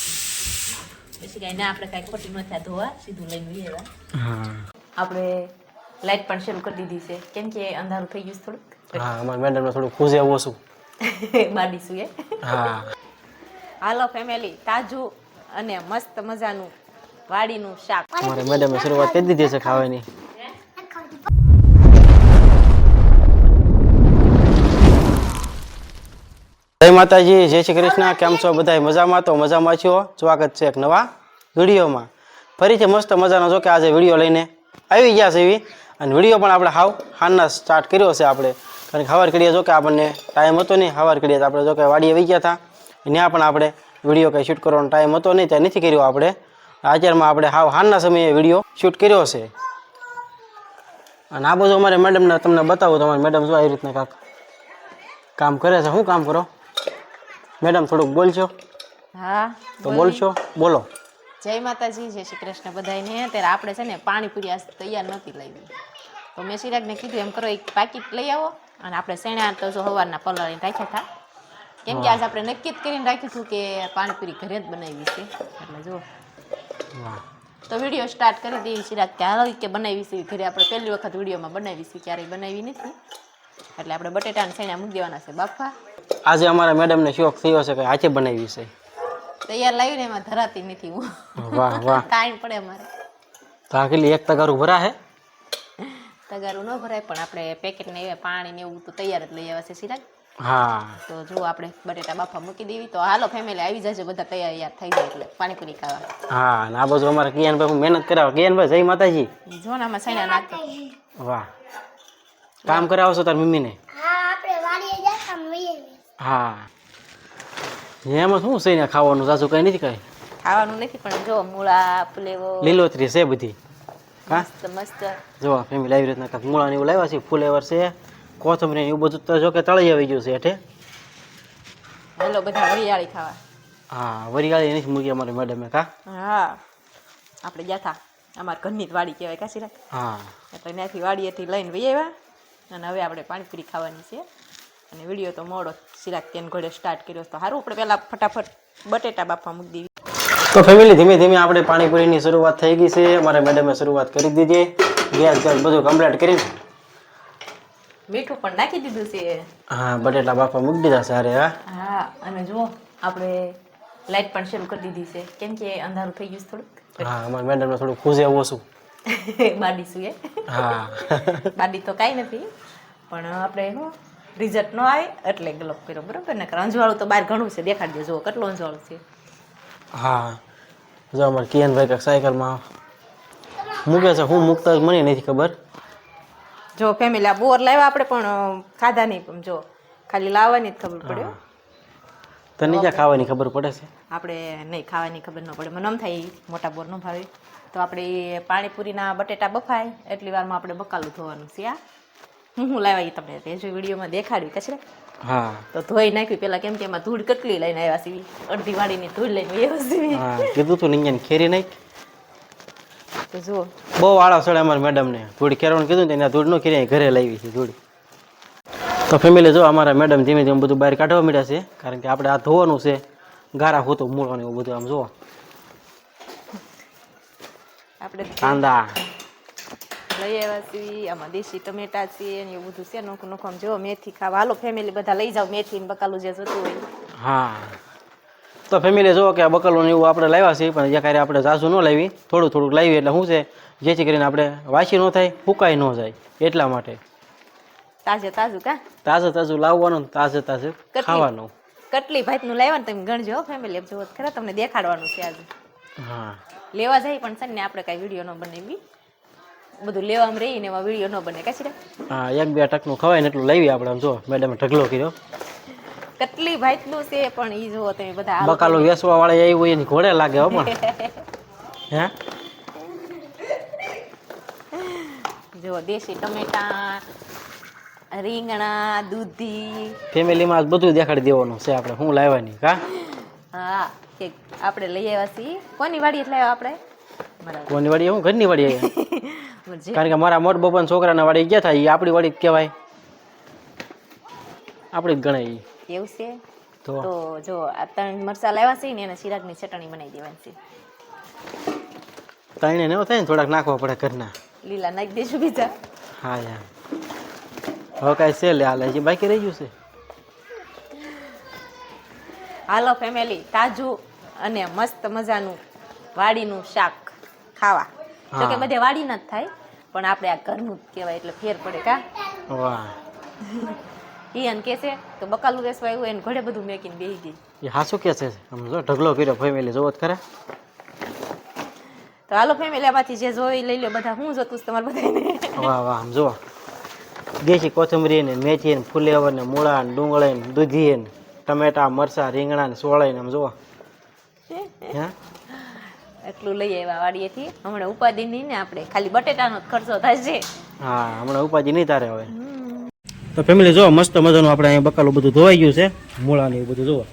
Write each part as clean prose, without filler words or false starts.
પછી કઈ ના આપણે કઈ ખોટી ન થાય ધોવા સીધું લઈને લેવા. હા આપણે લાઈટ પણ શરૂ કરી દીધી છે કેમ કે અંધારું થઈ ગયું થોડુંક. હા અમારા મેડમને થોડું ખુશ એવું છું. બાડીશું એ. હા હાલો ફેમિલી, તાજું અને મસ્ત મજાનું વાડીનું શાક. અમારે મેડમે શરૂઆત કરી દીધી છે ખાવાની. જય માતાજી, જય શ્રી કૃષ્ણ. કેમ છો બધા? મજામાં? તો મજામાં છો. સ્વાગત છે એક નવા વિડીયોમાં. ફરીથી મસ્ત મજાનો જો કે આજે વિડીયો લઈને આવી ગયા છે એવી, અને વિડીયો પણ આપણે હાલના સ્ટાર્ટ કર્યો છે આપણે. કારણ કે સવાર કરીએ જો કે આપણને ટાઈમ હતો નહીં, સવાર કરીએ તો આપણે જો કે વાડીએ આવી ગયા હતા, ત્યાં પણ આપણે વિડીયો કંઈ શૂટ કરવાનો ટાઈમ હતો નહીં, ત્યાં નથી કર્યો આપણે. અત્યારમાં આપણે હાલના સમયે વિડીયો શૂટ કર્યો છે. અને આ બધું અમારે મેડમને તમને બતાવું તો અમારે મેડમ જો આવી રીતના કાંક કામ કરે છે. શું કામ કરો મેડમ? થોડુંક બોલશો? હા તો બોલશો, બોલો. જય માતાજી, જય શ્રી કૃષ્ણ બધાને. ત્યારે આપણે છે ને પાણીપુરી આજ તૈયાર નહોતી લાવી, તો મેં સિરાગને કીધું એમ કરો એક પાકીટ લઈ આવો, અને આપણે શેણા તો જો સવારના પલાળીને રાખ્યા હતા. કેમ કે આજે આપણે નક્કી જ કરીને રાખ્યું હતું કે પાણીપુરી ઘરે જ બનાવી છે. એટલે જો તો વિડીયો સ્ટાર્ટ કરી દઈએ. સિરાગ કે હાલ કે બનાવી છે ઘરે, આપણે પહેલી વખત વિડીયોમાં બનાવી છે, ક્યારેય બનાવી નથી. એટલે આપણે બટેટાને શેણા મૂકી દેવાના છે બાફા. આજે અમારા મેડમને શોખ થયો છે કે હાથે બનાવી છે. તૈયાર લાવીને એમાં ધરાતી નથી હું. વાહ વાહ, ટાઈમ પડે અમારે. તો આ કેટલી એક તગારું ભરા હે? તગારું ન ભરાય, પણ આપણે પેકેટ ને પાણી ને એવું તો તૈયાર જ લઈ આવ્યા છે સિરાગ. હા તો જો આપણે બટેટા બાફા મૂકી દેવી. તો હાલો ફેમિલી, આવી જશે બધા તૈયાર થઈ જાય એટલે પાણીપુરી ખાવા. હા, અને આ બાજુ અમારે કિયાનભાઈ મહેનત કરાવે. કિયાનભાઈ જય માતાજી. જો ને આમાં સૈણા નાખતો. વાહ, કામ કરાવો છો તાર મમ્મીને? હા, એમાં શું છે ને ખાવાનું? સાસુ કઈ નથી કઈ ખાવાનું નથી, પણ જો મૂળા ફુલેવો લીલોતરી છે બધી. મસ્ત મસ્ત. જો ફેમિલી આવી રીતના કાંક મૂળા ને એવું લાવ્યા છે, ફુલેવર છે, કોથમરી એવું બધું તો જો કે તળી આવી ગયું છે હેઠે. હાલો બધા વરિયાળી ખાવા. હા, વરિયાળી નથી મૂકી અમારી મેડમે. કા હા, આપણે ગયા હતા, અમારા ઘરની જ વાડી કહેવાય કાશી રાખ. હા, એટલે ત્યાંથી વાડીએથી લઈને વહી આવ્યા, અને હવે આપણે પાણીપુરી ખાવાની છે. અને વિડીયો તો મોડો સિરાગ તેન ઘોડે સ્ટાર્ટ કર્યો, તો સારું આપણે પહેલાં ફટાફટ બટેટા બાફવા મૂકી દેવી. તો ફેમિલી, ધીમે ધીમે આપણે પાણીપુરીની શરૂઆત થઈ ગઈ છે. અમારે મેડમે શરૂઆત કરી દીધી. ગેસ બધું કમ્પ્લીટ કરી. મીઠું પણ નાખી દીધું છે. હા, બટેટા બાફા મૂકી દીધા સારે. હા, અને જો આપણે લાઈટ પણ શરૂ કરી દીધી છે, કેમ કે અંધારું થઈ ગયું થોડુંક. હા, અમારા મેડમને થોડું ખુશ એવું છું. બાડીશું એ. હા બાડી તો કાંઈ નથી, પણ આપણે શું રિઝલ્ટ ન આવે એટલે ગલોપ કર્યો, બરાબર ને? અંજવાળું તો બહાર ઘણું છે, દેખાડજો. જુઓ કેટલું અંજવાળું છે. હા, જો અમારે કિયાનભાઈ કાંઈક સાયકલમાં મૂકે છે. હું મૂકતા મને નથી ખબર. જો ફેમિલી, આ બોર લાવ્યા આપણે, પણ ખાધા નહીં. પણ જો ખાલી લાવવાની જ ખબર પડે. તને ક્યાં ખાવાની ખબર પડે છે? આપણે નહીં, ખાવાની ખબર ન પડે. મને આમ થાય મોટા બોર ન ભાવે. તો આપણે પાણીપુરીના બટેટા બફાય એટલી વારમાં આપણે બકાલું ધોવાનું છે. આ હું લાવ્યા એ તમને રેજો વિડીયોમાં દેખાડ્યું કચરે. હા, તો ધોઈ નાખ્યું પેલા, કેમ કે એમાં ધૂળ કેટલી લઈને આવ્યા સીવી, અડધી વાડીની ધૂળ લઈને આવ્યા સીવી. હા, કીધું તું નિંજાને ખેરી નાખ. તો જુઓ બહુ આળા સડે અમારા મેડમને. ધૂળ ખેરવાનું કીધું ને, ધૂળ ન ખેરી, ઘરે લાવી છે ધૂળ. તો ફેમિલી, જો અમારા મેડમ ધીમે ધીમે બધું બહાર કાઢવા માંડ્યા છે, કારણ કે આપણે આ ધોવાનું છે. ગારા હોતું મૂળવાનું એવું બધું. આમ જુઓ, આપણે કાંદા લઈ આવ્યા છીએ, આમાં દેશી ટમેટા છે ને એવું બધું છે. નોખું નોખું આમ જો મેથી ખાવા. હાલો ફેમિલી બધા લઈ જાઓ મેથી ને બકાલું જે જતું હોય. હા, તો ફેમિલી જુઓ કે આ બકલું એવું આપણે લાવ્યા છીએ, પણ જ્યાં આપણે ઝાઝું ન લાવી, થોડું થોડુંક લાવી. એટલે શું છે, જેથી કરીને આપણે વાસી ન થાય, ફૂકાઈ ન જાય, એટલા માટે. તાજે તાજું કા તાજે તાજું લાવવાનું, તાજે તાજે ખાવાનું. કેટલી ભાતનું લાવ્યા ને તમે ગણજો ફેમિલી. એમ જુઓ ખરા, તમને દેખાડવાનું છે આજે. હા, લેવા જાય પણ છે ને આપણે કાંઈ વિડીયો ન બનાવી, બધું લેવામાં રહી ને એમાં વિડીયો ન બને કાશી. હા, એક બે ટકનું ખવાય ને એટલું લાવી આપણે. આમ જો મેડમે ઢગલો કર્યો. કેટલી ભાતનું છે, પણ ઈ જુઓ તમે બધા. બકાલો વેસવા વાળા આવી હોય એની ઘોડે લાગે હો. પણ હે જો દેશી ટમેટા, રીંગણા, દૂધી. ફેમિલીમાં આજ બધું દેખાડી દેવાનું છે આપણે, શું લાવવાની. કા હા, કે આપણે લઈ આવ્યા છીએ. કોની વાડી એટલે આવ્યા આપણે? કોની વાડી? હું ઘરની વાડી આવ્યા. કારણ કે મારા મોટ બપન છોકરાના વાડી ગયા થાય, એ આપણી વાડી જ કહેવાય, આપણી જ ગણાય. એવું છે. તો જો આ 3 મરચા લાવ્યા છે ને એને ચિરાગની ચટણી બનાવી દેવાની છે. તાઈને ન થાય ને થોડાક નાખવા પડે ઘરના. લીલા નાખી દઈશું બીજા. હા યાર હવે કાંઈ છે લે હાલે હજી બાકી રહી ગયું છે. હાલો ફેમિલી, તાજું અને મસ્ત મજાનું વાડીનું શાક ખાવા. જો કે બધે વાડીના જ થાય પણ આપણે આ ઘરનું જ કહેવાય એટલે ફેર પડે કા. વાહ ઈયન કે છે તો બકાલું વેસવા આવ્યું એને ઘોડે બધું મેકીને બેસી ગઈ. એ હાસું કે છે આમ જો ઢગલો કર્યો ફેમિલી જોવો જ ખરા. તો હાલો ફેમિલી, આમાંથી જે જોઈ લઈ લો બધા. હું જોતું છું તમારે બધાને. વાહ વાહ આમ જો દેશી કોથમરી ને મેથી ને ફુલેવર ને મૂળા ને ડુંગળી ને દૂધી ને ટમેટા મરચા રીંગણા ને સોળાઈ ને આમ જો. હે એટલું લઈ આવ્યા વાડીએથી. હમણાં ઉપાધિ નહીં ને, આપણે ખાલી બટેટાનો જ ખર્ચો થશે. હા હમણાં ઉપાધિ નહીં તારે હવે. તો ફેમિલી જો મસ્ત મજાનું આપણે અહીંયા બકાલું બધું ધોવાઈ ગયું છે. મૂળા ને એવું બધું જોવો.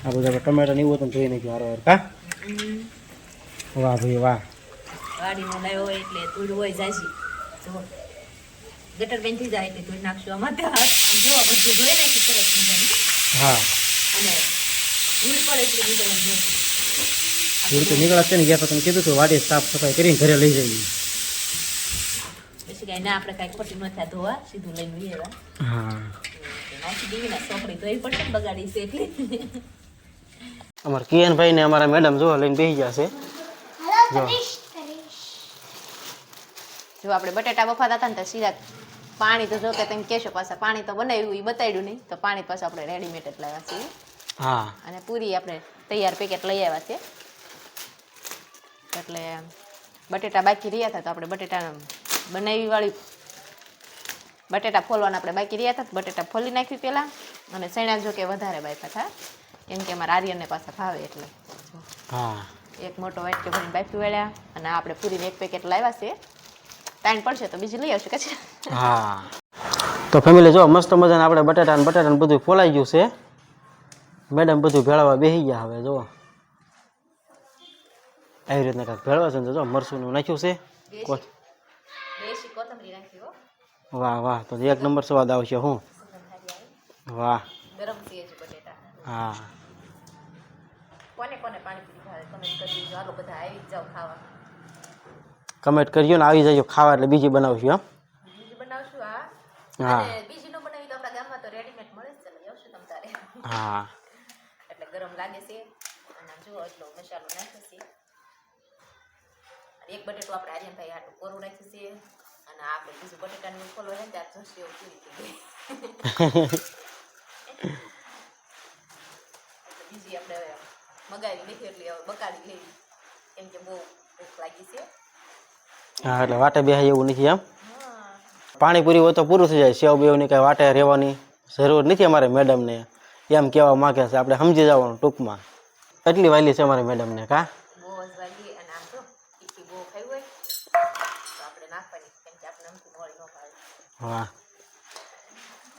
આ બધું આપણે ટમેટા ને એવું હતું ધોઈ નાખ્યું હારો કા. વાહ ભાઈ વાહ. વાડીમાં લાવ્યો હોય એટલે ધૂળ હોય જાજી. જો ગટર બેન થઈ જાય એટલે ધોઈ નાખશું. આમાં જો બધું ધોઈ નાખી સરસ મજાનું. હા અને ધૂળ પડે એટલે બીજો ધૂળ તો નીકળે છે ને, ગયા તો તમે કીધું હતું વાડી સાફ સફાઈ કરીને ઘરે લઈ જઈએ. પછી કાંઈ ના આપણે કાંઈ ખોટી ન થાય ધોવા, સીધું લઈને લેવા. હા નાખી દેવી ને ચોપડી ધોઈ પડશે ને, બગાડી છે એટલે. અમારા કિયનભાઈ ને અમારા મેડમ જો લઈને બેસી ગયા છે. જો આપણે બટેટા બફાતા હતા ને તો સીધા પાણી તો જો કે તમે કહેશો પાછા પાણી તો બનાવ્યું એ બતાવ્યું નહીં, તો પાણી પાછું આપણે રેડીમેડ જ લાવ્યા છીએ. હા અને પૂરી આપણે તૈયાર પેકેટ લઈ આવ્યા છે. એટલે બટેટા બાકી રહ્યા હતા તો આપણે બટેટા બનાવી વાળી બટેટા ફોલવાના આપણે બાકી રહ્યા હતા. બટેટા ફોલી નાખ્યું પહેલાં, અને સૈણા જો કે વધારે બાફા હતા કેમ કે અમારા આર્યનને પાછા ભાવે એટલે. હા એક મોટો વાટકો ભરીને બાફી વાળ્યા. અને આપણે પૂરીને એક પેકેટ લાવ્યા છે. ટાઈમ પડશે તો બીજી લઈ આવશું કે છે. હા તો ફેમિલી જો મસ્ત મજાને આપણે બટાટા બધું ફોલાઈ ગયું છે. મેડમ બધું ભેળવા બેસી ગયા. હવે જો આવી રીતના કાંઈક ભેળવા છે ને, જો મરચું નાખ્યું છે. દેશી કોથમરી નાખી હો. વાહ વાહ તો એક નંબર સ્વાદ આવશે. હું વાહ ગરમ છે જ બટેટા. હા કોને કોને પાણીપુરી ભાવે કમેન્ટ કરી દેજો. હાલો બધા આવી જ જાવ ખાવા. કમેન્ટ કરજો ને આવી જજો ખાવા એટલે બીજી બનાવશું. હા બીજી બનાવશું. હા હા અને બીજી નો બનાવી તો આપણા ગામમાં તો રેડીમેડ મળે જ છે. લઈ આવશું તમ તારે. હા એટલે ગરમ લાગે છે. અને આમ જુઓ એટલો મસાલો નાખ્યો છે. અને એક બટેટું આપણે આર્યનભાઈ આટલું કોરું નાખ્યું છે. અને આપણે બીજું બટેટાનું ખોલવા જાય ત્યારે જોશું એવું પૂરી થઈ ગઈ. એટલે બીજી આપણે મગાવી લીધી એટલે હવે બકાડી લેવી કેમ કે બહુ ભૂખ લાગી છે. હા એટલે વાટે બેહાય એવું નથી. એમ હા પાણીપુરી હોય તો પૂરું થઈ જાય. સેવ બેવની કાંઈ વાટે રહેવાની જરૂર નથી અમારે મેડમને એમ કહેવા માગે છે. આપણે સમજી જવાનું ટૂંકમાં. એટલી વાલી છે અમારી મેડમને કા. બહુ જ વાગી. અને આમ તો તીખી બહુ ખાઈ હોય તો આપણે નાખવાની કેમ કે આપણે નમકીન વાળી ન ભાવે. વાહ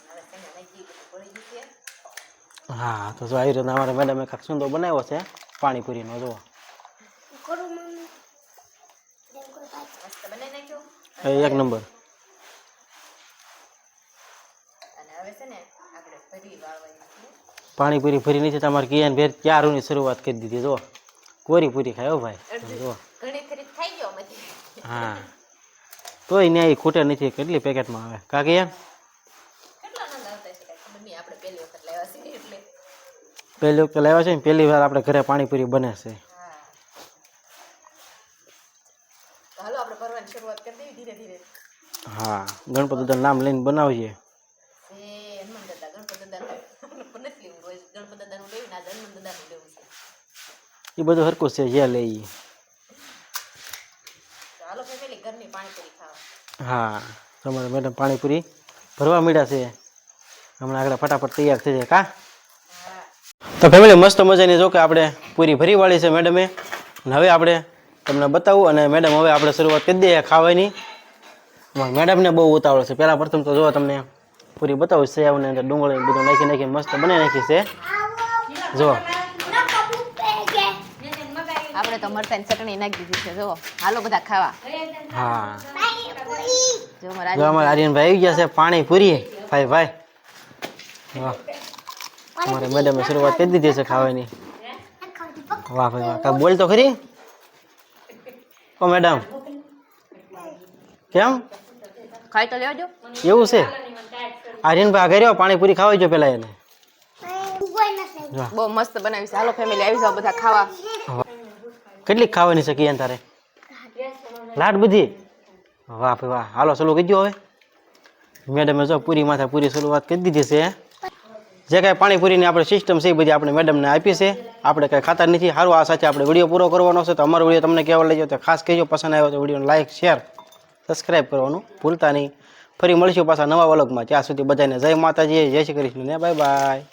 હવે તેને નાખી બધું પડી ગયું છે. હા તો જો આવી રીતના અમારે મેડમે કાંઈક સુંદર બનાવ્યો છે પાણીપુરીનો. જો મસ્ત બનાવી નાખ્યો. એક નંબર. અને હવે છે ને આપણે ભરી વાળવાની છે. પાણીપુરી ભરી નથી તમારે કિયાન ભેર ચારુની શરૂઆત કરી દીધી. જો કોરી પૂરી ખાય હો ભાઈ. જો ઘણી ખરી ખાઈ ગયો મધી. હા તોય ન્યાય ખૂટે નથી. કેટલી પેકેટમાં આવે કાકી યાર. કેટલા આનંદ આવતા છે કાંઈ ખબર નહીં. આપણે પહેલી વખત લાવ્યા છીએ એટલે. પહેલી વખત લાવ્યા છે ને, પહેલી વાર આપણે ઘરે પાણીપુરી બને છે. હા તો હાલો આપણે ભરવાની શરૂઆત કરી દેવી ધીરે ધીરે. હા ગણપતિ દાદાનું નામ લઈને બનાવીએ. હનુમાન દાદા ગણપતિ દાદા નથી લેવું રોજ. ગણપતિ દાદાનું લેવું ને આજે હનુમાન દાદાનું લેવું છે. એ બધું હરકું છે જે લઈ. તો હાલો ફેમિલી ઘરની પાણીપુરી ખાવા. હા તમારે મેડમ પાણીપુરી ભરવા મળ્યા છે. હમણાં આગળ ફટાફટ તૈયાર થઈ જાય કા. હા તો ફેમિલી મસ્ત મજાની જો કે આપણે પૂરી ભરી વાળી છે મેડમે. અને હવે આપણે તમને બતાવું. અને મેડમ હવે આપણે શરૂઆત કરી દઈએ ખાવાની. મેડમને બહુ ઉતાવળ છે. પહેલાં પ્રથમ તો જો તમને પૂરી બતાવું. સેવને અંદર ડુંગળી બધું નાખી મસ્ત બનાવી નાખી છે. જો આપણે તો મરચાની ચટણી નાખી દીધી છે. જો હાલો બધા ખાવા. હા જો જો અમારા આર્યનભાઈ આવી ગયા છે પાણીપુરી. ભાઈ ભાઈ વાહ તમારે મેડમે શરૂઆત કરી દીધી છે ખાવાની. વાહ ભાઈ વાહ, કાંઈ બોલ તો ખરી. ઓ મેડમ કેમ ખાઈ તો લેવા જો. એવું છે? આર્યનભાઈ આગળ રહ્યો, પાણીપુરી ખાવા જો પેલા એને. વાહ, બહુ મસ્ત બનાવી છે. હાલો ફેમિલી આવી જાઓ બધા ખાવા. કેટલીક ખાવાની છે કિયાન તારે? લાડ બધી? વાહ ભાઈ વાહ, હાલો ચાલુ કરી દો હવે. મેડમે જો પૂરી માથે પૂરી શરૂઆત કરી દીધી છે. જે કાંઈ પાણીપુરીની આપણે સિસ્ટમ છે એ બધી આપણે મેડમને આપી છે. આપણે કાંઈ ખાતા નથી. સારું, આ સાથે આપણે વિડીયો પૂરો કરવાનો છે. તો અમારો વિડીયો તમને કેવો લાગ્યો તો ખાસ કહેજો. પસંદ આવ્યો તો વિડીયોને લાઈક શેર સબસ્ક્રાઈબ કરવાનું ભૂલતા નહીં. ફરી મળીશું પાછા નવા વ્લોગમાં. ત્યાં સુધી બધાને જય માતાજી, જય શ્રી કૃષ્ણ ને બાય બાય.